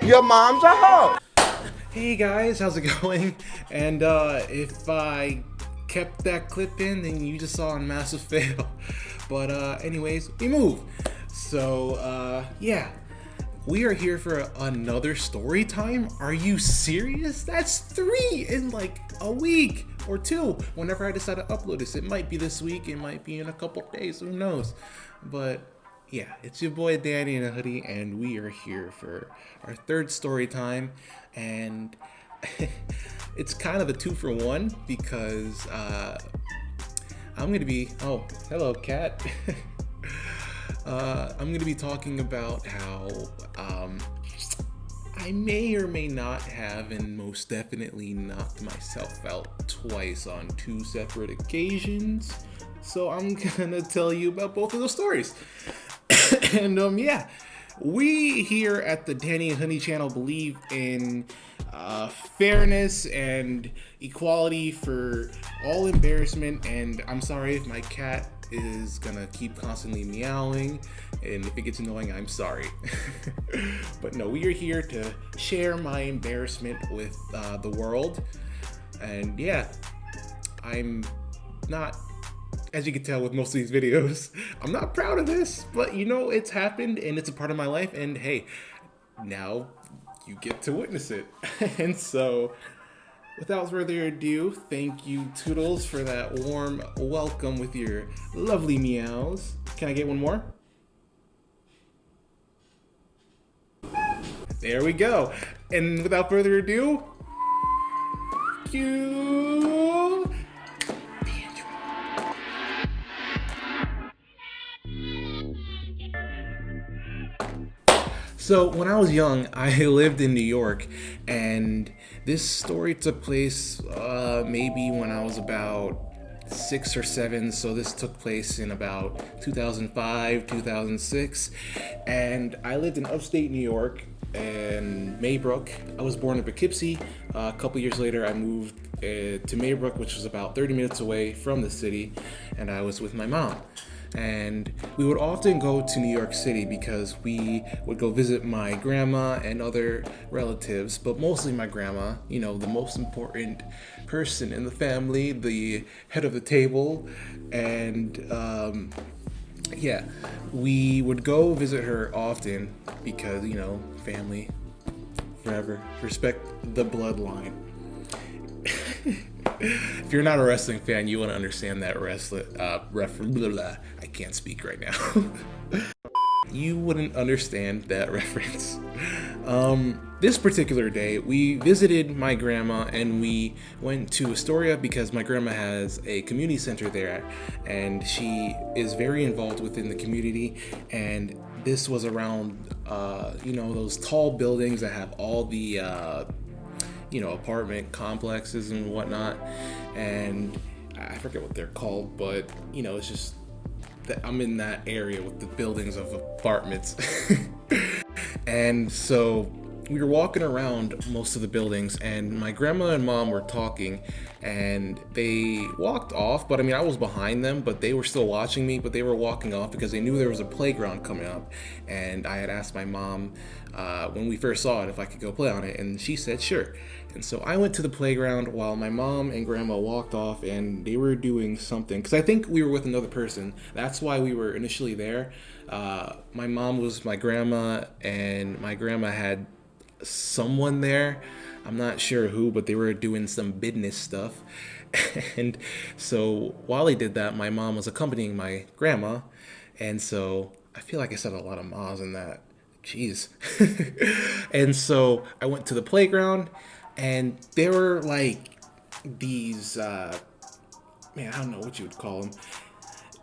Your mom's a hoe. Hey guys, how's it going? And if I kept that clip in, then you just saw a massive fail. But anyways, we move. So yeah, we are here for another story time. Are you serious? That's 3 in like a week or 2. Whenever I decide to upload this, it might be this week, it might be in a couple days, who knows? But yeah, it's your boy Danny in a hoodie, and we are here for our 3rd story time. And it's kind of a 2-for-1 because I'm gonna be. Oh, hello, cat. I'm going to be talking about how I may or may not have, and most definitely knocked myself out twice on 2 separate occasions. So I'm going to tell you about both of those stories. And yeah, we here at the Danny and Honey channel believe in fairness and equality for all embarrassment. And I'm sorry if my cat is gonna keep constantly meowing, and if it gets annoying, I'm sorry. But no, we are here to share my embarrassment with the world. And yeah, I'm not, as you can tell with most of these videos, I'm not proud of this, but you know, it's happened and it's a part of my life, and hey, now you get to witness it. And so without further ado, thank you, Toodles, for that warm welcome with your lovely meows. Can I get one more? There we go. And without further ado, cue the intro. So when I was young, I lived in New York, and this story took place maybe when I was about 6 or 7. So this took place in about 2005, 2006, and I lived in upstate New York in Maybrook. I was born in Poughkeepsie. A couple years later, I moved to Maybrook, which was about 30 minutes away from the city, and I was with my mom. And we would often go to New York City because we would go visit my grandma and other relatives, but mostly my grandma, you know, the most important person in the family, the head of the table. And yeah, we would go visit her often because, you know, family forever, respect the bloodline. If you're not a wrestling fan, you want to understand that I can't speak right now. You wouldn't understand that reference. This particular day, we visited my grandma and we went to Astoria because my grandma has a community center there, and she is very involved within the community. And this was around, you know, those tall buildings that have all the you know, apartment complexes and whatnot, and I forget what they're called, but you know, it's just that I'm in that area with the buildings of apartments. And so we were walking around most of the buildings, and my grandma and mom were talking, and they walked off, but I mean, I was behind them, but they were still watching me, but they were walking off because they knew there was a playground coming up. And I had asked my mom when we first saw it if I could go play on it, and she said sure. And so I went to the playground while my mom and grandma walked off, and they were doing something, because I think we were with another person. That's why we were initially there. My mom was my grandma, and my grandma had someone there. I'm not sure who, but they were doing some business stuff. And so while they did that, my mom was accompanying my grandma. And so I feel like I said a lot of ma's in that. Jeez. And so I went to the playground, and there were like these, man, I don't know what you would call them.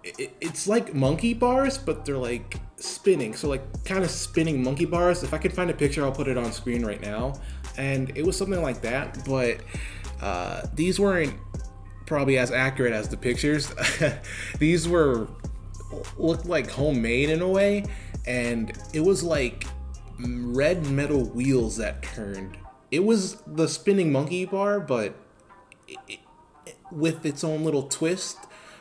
It's like monkey bars, but they're like spinning. So like kind of spinning monkey bars. If I could find a picture, I'll put it on screen right now. And it was something like that, but these weren't probably as accurate as the pictures. These looked like homemade in a way, and it was like red metal wheels that turned. It was the spinning monkey bar, but with its own little twist.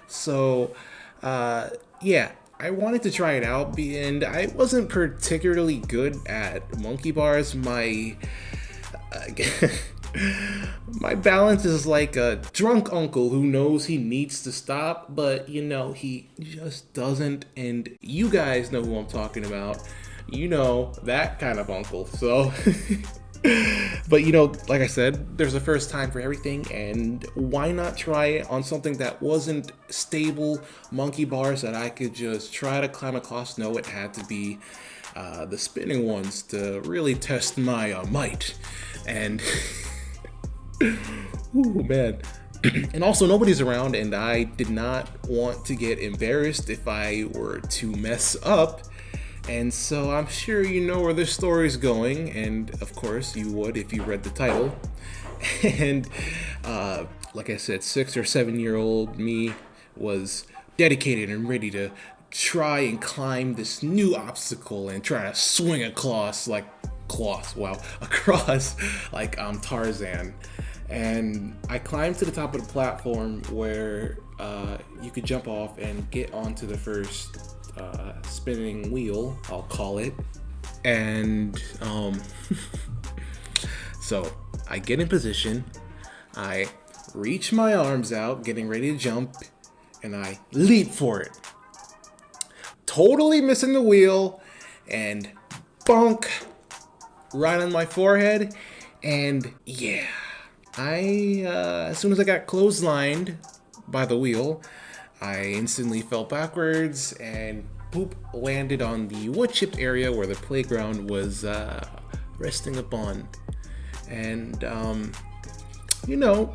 So yeah, I wanted to try it out, and I wasn't particularly good at monkey bars. My balance is like a drunk uncle who knows he needs to stop, but you know, he just doesn't. And you guys know who I'm talking about. You know, that kind of uncle. So, but you know, like I said, there's a first time for everything, and why not try it on something that wasn't stable monkey bars that I could just try to climb across? No, it had to be the spinning ones to really test my might. And ooh, man. And also, nobody's around, and I did not want to get embarrassed if I were to mess up. And so I'm sure you know where this story's going, and of course you would if you read the title. And like I said, 6 or 7-year-old me was dedicated and ready to try and climb this new obstacle and try to swing across like Tarzan. And I climbed to the top of the platform where you could jump off and get onto the first spinning wheel, I'll call it. And so I get in position, I reach my arms out, getting ready to jump, and I leap for it. Totally missing the wheel, and bonk, right on my forehead. And yeah, as soon as I got clotheslined by the wheel, I instantly fell backwards and poop landed on the wood chipped area where the playground was resting upon. And you know,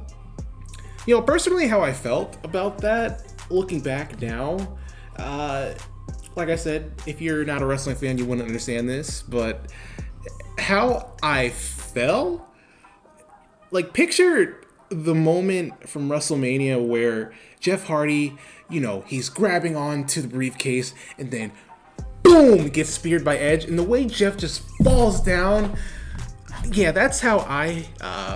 personally, how I felt about that, looking back now, like I said, if you're not a wrestling fan, you wouldn't understand this, but how I felt, like, picture the moment from WrestleMania where Jeff Hardy, he's grabbing onto the briefcase and then boom, gets speared by Edge, and the way Jeff just falls down, yeah, that's how I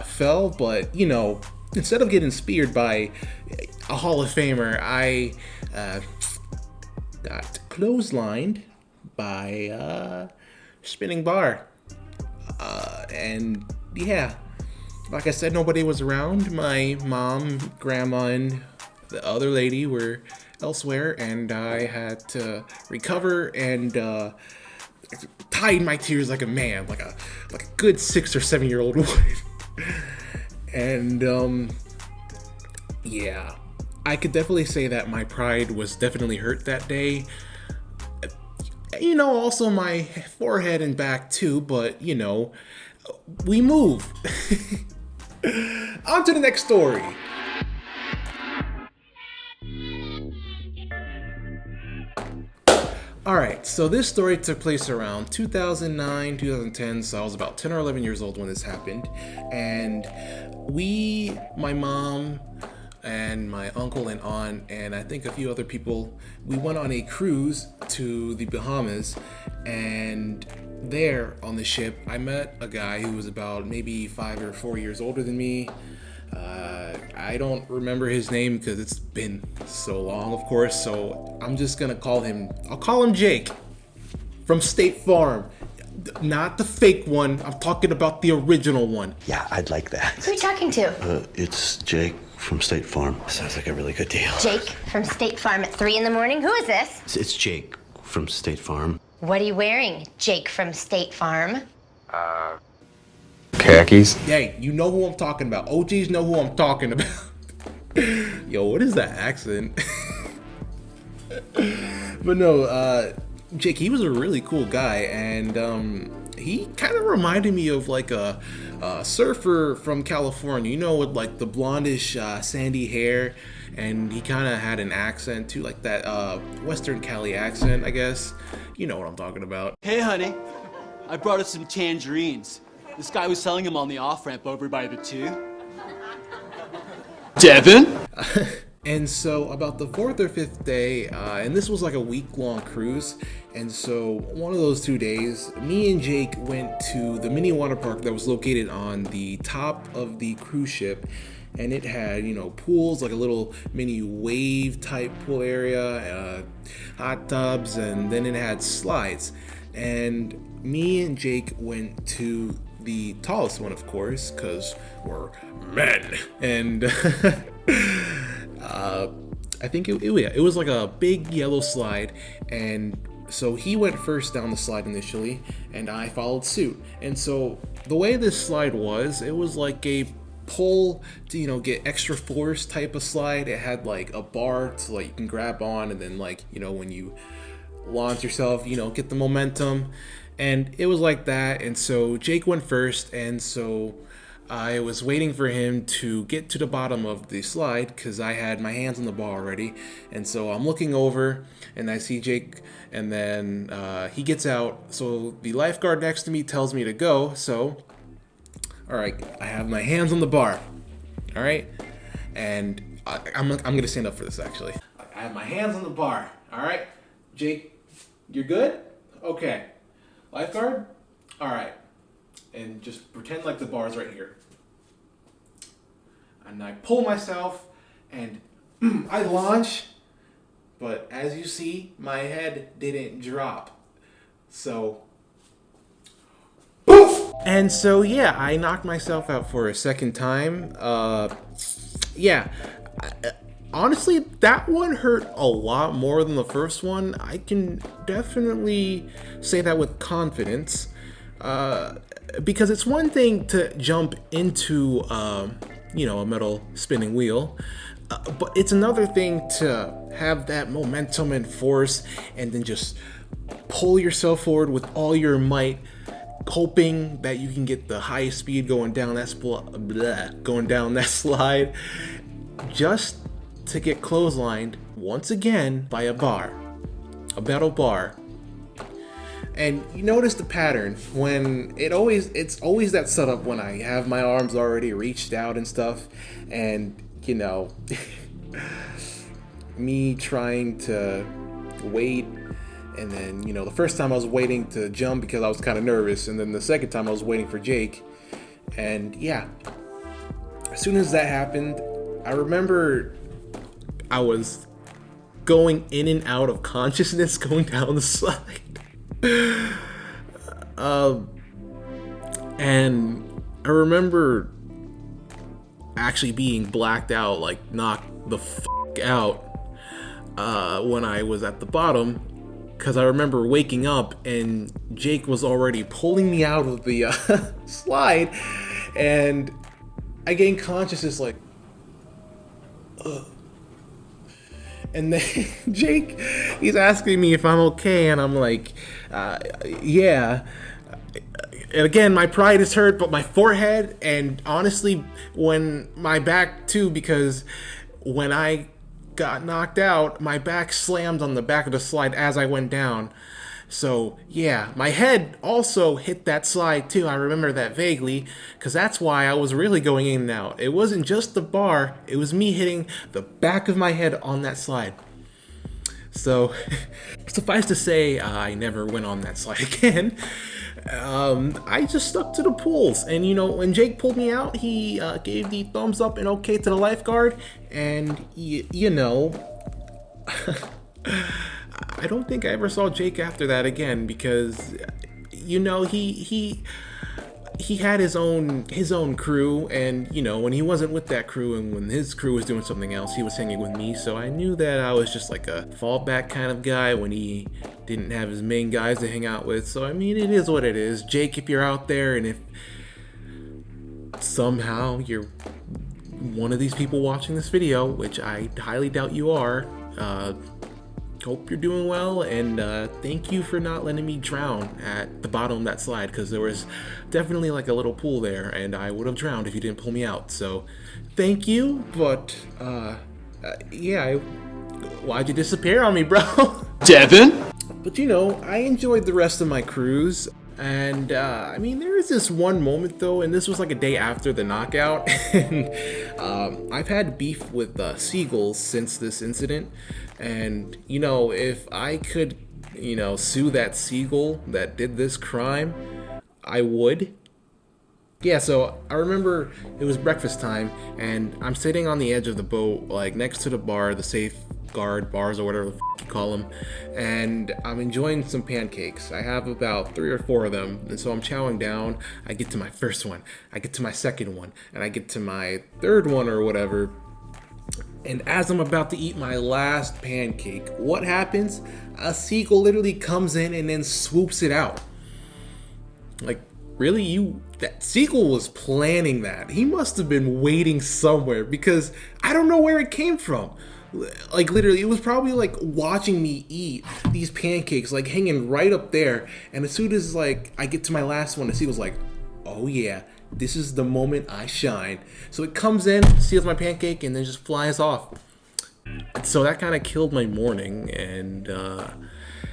fell. But instead of getting speared by a Hall of Famer, I got clotheslined by spinning bar. And yeah, like I said, nobody was around. My mom, grandma, and the other lady were elsewhere, and I had to recover and hide my tears like a man, like a good 6 or 7-year-old would. And yeah, I could definitely say that my pride was definitely hurt that day. Also my forehead and back too, but we move. On to the next story. Alright, so this story took place around 2009, 2010, so I was about 10 or 11 years old when this happened. And my mom and my uncle and aunt, and I think a few other people, we went on a cruise to the Bahamas, and there on the ship, I met a guy who was about maybe 5 or 4 years older than me. I don't remember his name because it's been so long, of course, so I'm just gonna call him Jake from State Farm. Not the fake one, I'm talking about the original one. Yeah, I'd like that. Who are you talking to? It's Jake from State Farm. Sounds like a really good deal. Jake from State Farm at 3 a.m. Who is this? It's Jake from State Farm. What are you wearing, Jake from State Farm? Khakis. Hey, you know who I'm talking about. OGs know who I'm talking about. Yo, what is that accent? But no, Jake, he was a really cool guy, and he kind of reminded me of like a surfer from California, with like the blondish sandy hair, and he kind of had an accent too, like that Western Cali accent, I guess. You know what I'm talking about. Hey, honey, I brought us some tangerines. This guy was selling them on the off-ramp over by the 2. Devin? And so about the fourth or fifth day, and this was like a week-long cruise, and so one of those 2 days, me and Jake went to the mini water park that was located on the top of the cruise ship, and it had, you know, pools, like a little mini wave type pool area, hot tubs, and then it had slides. And me and Jake went to the tallest one, of course, because we're men. And I think it was like a big yellow slide, and so he went first down the slide initially, and I followed suit. And so the way this slide was, it was like a pull to, you know, get extra force type of slide. It had like a bar to like you can grab on, and then like, you know, when you launch yourself, you know, get the momentum. And it was like that. And so Jake went first, and so I was waiting for him to get to the bottom of the slide because I had my hands on the bar already. And so I'm looking over and I see Jake, and then he gets out. So the lifeguard next to me tells me to go. So, all right, I have my hands on the bar. All right. And I'm going to stand up for this actually. I have my hands on the bar. All right. Jake, you're good? Okay. Lifeguard? All right. And just pretend like the bar's right here. And I pull myself and I launch, but as you see, my head didn't drop. So, poof! And so, yeah, I knocked myself out for a second time. Honestly, that one hurt a lot more than the first one. I can definitely say that with confidence. Because it's one thing to jump into, you know, a metal spinning wheel, but it's another thing to have that momentum and force and then just pull yourself forward with all your might, hoping that you can get the highest speed going down that slide, just to get clotheslined once again by a metal bar. And you notice the pattern when it's always that setup when I have my arms already reached out and stuff, and you know, me trying to wait, and then, you know, the first time I was waiting to jump because I was kind of nervous, and then the second time I was waiting for Jake, and yeah, as soon as that happened, I remember I was going in and out of consciousness going down the slide. And I remember actually being blacked out, like knocked the out, when I was at the bottom, because I remember waking up and Jake was already pulling me out of the slide, and I gained consciousness like, ugh. And then Jake, he's asking me if I'm okay, and I'm like, yeah. And again, my pride is hurt, but my forehead, and honestly, when my back too, because when I got knocked out, my back slammed on the back of the slide as I went down. So yeah, my head also hit that slide too. I remember that vaguely, because that's why I was really going in and out. It wasn't just the bar, it was me hitting the back of my head on that slide. So suffice to say, I never went on that slide again. I just stuck to the pools, and you know, when Jake pulled me out, he gave the thumbs up and okay to the lifeguard, and you know, I don't think I ever saw Jake after that again, because you know, he had his own crew, and you know, when he wasn't with that crew and when his crew was doing something else, he was hanging with me. So I knew that I was just like a fallback kind of guy when he didn't have his main guys to hang out with. So I mean, it is what it is. Jake, if you're out there, and if somehow you're one of these people watching this video, which I highly doubt you are, hope you're doing well, and thank you for not letting me drown at the bottom of that slide, because there was definitely like a little pool there, and I would have drowned if you didn't pull me out. So thank you, but yeah, why'd you disappear on me, bro? Devin? But you know, I enjoyed the rest of my cruise. And I mean, there is this one moment though, and this was like a day after the knockout, and I've had beef with seagulls since this incident, and you know, if I could, you know, sue that seagull that did this crime, I would. Yeah, so I remember it was breakfast time, and I'm sitting on the edge of the boat, like next to the bar, the safeguard bars or whatever the you call them, and I'm enjoying some pancakes. I have about 3 or 4 of them, and so I'm chowing down. I get to my first one, I get to my second one, and I get to my third one or whatever. And as I'm about to eat my last pancake, what happens? A seagull literally comes in and then swoops it out. Like, really? That seagull was planning that. He must have been waiting somewhere, because I don't know where it came from. Like, literally, it was probably like watching me eat these pancakes, like hanging right up there. And as soon as like I get to my last one, the seagull's like, oh yeah, this is the moment I shine. So it comes in, steals my pancake, and then just flies off. So that kind of killed my morning, and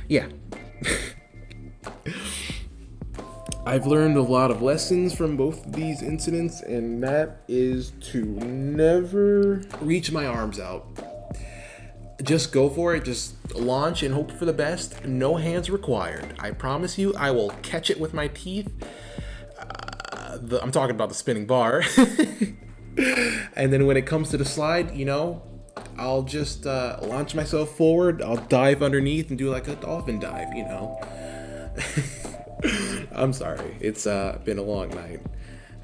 yeah. I've learned a lot of lessons from both of these incidents, and that is to never reach my arms out. Just go for it, just launch and hope for the best. No hands required. I promise you, I will catch it with my teeth. I'm talking about the spinning bar. And then when it comes to the slide, you know, I'll just launch myself forward. I'll dive underneath and do like a dolphin dive, you know. I'm sorry, it's been a long night,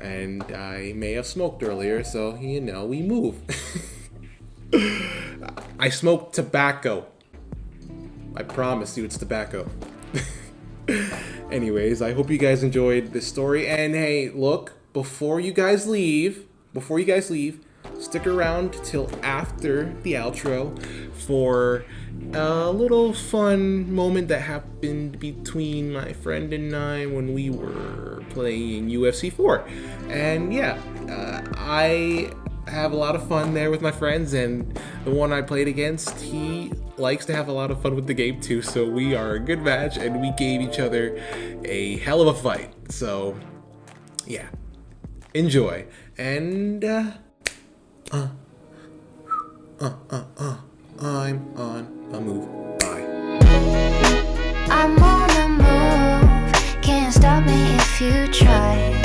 and I may have smoked earlier, so you know, we move. I smoked tobacco. I promise you it's tobacco. Anyways, I hope you guys enjoyed this story, and hey, look, before you guys leave, stick around till after the outro for a little fun moment that happened between my friend and I when we were playing UFC 4. And yeah, I have a lot of fun there with my friends, and the one I played against, he likes to have a lot of fun with the game too, so we are a good match, and we gave each other a hell of a fight. So yeah, enjoy. And I'm on a move. Bye. I'm on a move, can't stop me if you try.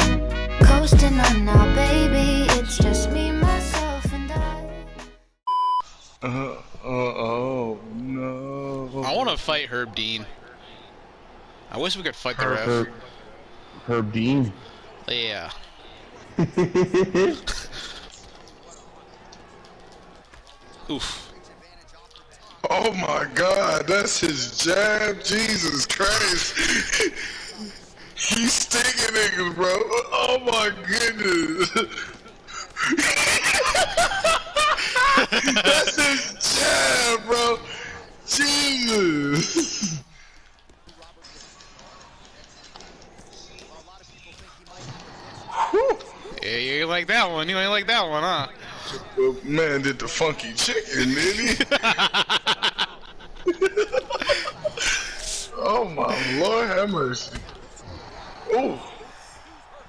Coasting on now, baby, it's just me, myself, and I. Oh no. I want to fight Herb Dean. I wish we could fight the ref. Herb Dean? Yeah. Oof. Oh my god, that's his jab. Jesus Christ. He's stinging niggas, bro. Oh my goodness. That's his jab, bro. Jesus. Yeah, you ain't like that one. You ain't like that one, huh? Well, man did the funky chicken, did he? Oh my Lord, have mercy. Oh,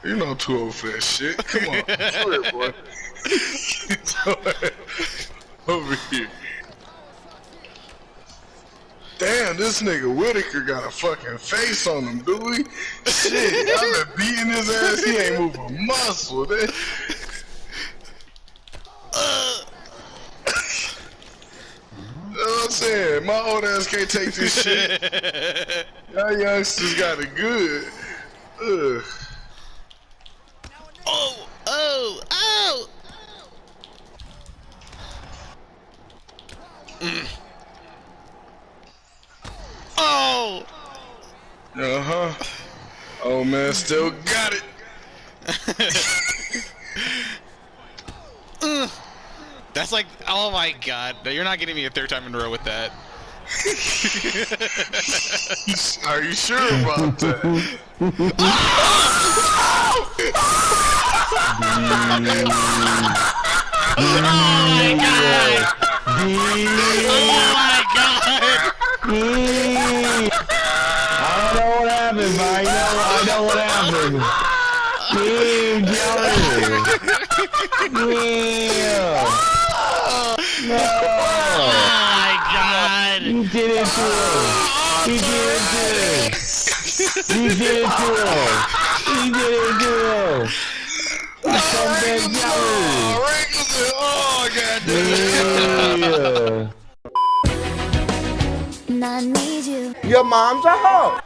you're not too old for that shit. Come on, come here, boy. Over here. Damn, this nigga Whitaker got a fucking face on him, do we? Shit, y'all been beating his ass. He ain't moving a muscle. You know what I'm saying? My old ass can't take this shit. Y'all youngsters got it good. Ugh. Oh, oh, oh! Oh! Uh-huh. Oh man, still got it. That's like, oh my god. No, you're not getting me a third time in a row with that. Are you sure about that? Oh my god! Oh my god! I don't know what happened, but I know what happened. Yeah. He did it to him. He did it to him. He did it to him. Oh, goddamn. Yeah. And I need you. Your mom's a hoe.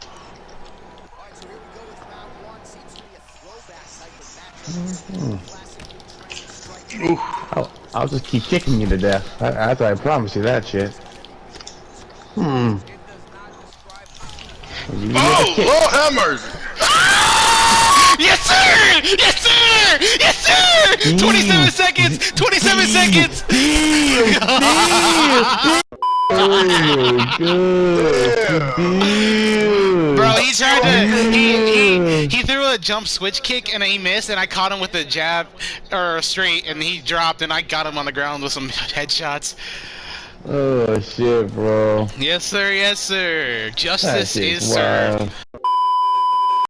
I'll just keep kicking you to death. I promise you that shit. You Oh, Lord have mercy. Yes, sir! Yes, sir! Yes, sir! 27 seconds! 27 seconds! Bro, he tried to. He threw a jump switch kick and he missed, and I caught him with a jab or straight, and he dropped, and I got him on the ground with some headshots. Oh shit, bro. Yes, sir. Yes, sir. That Justice shit's is served. wild.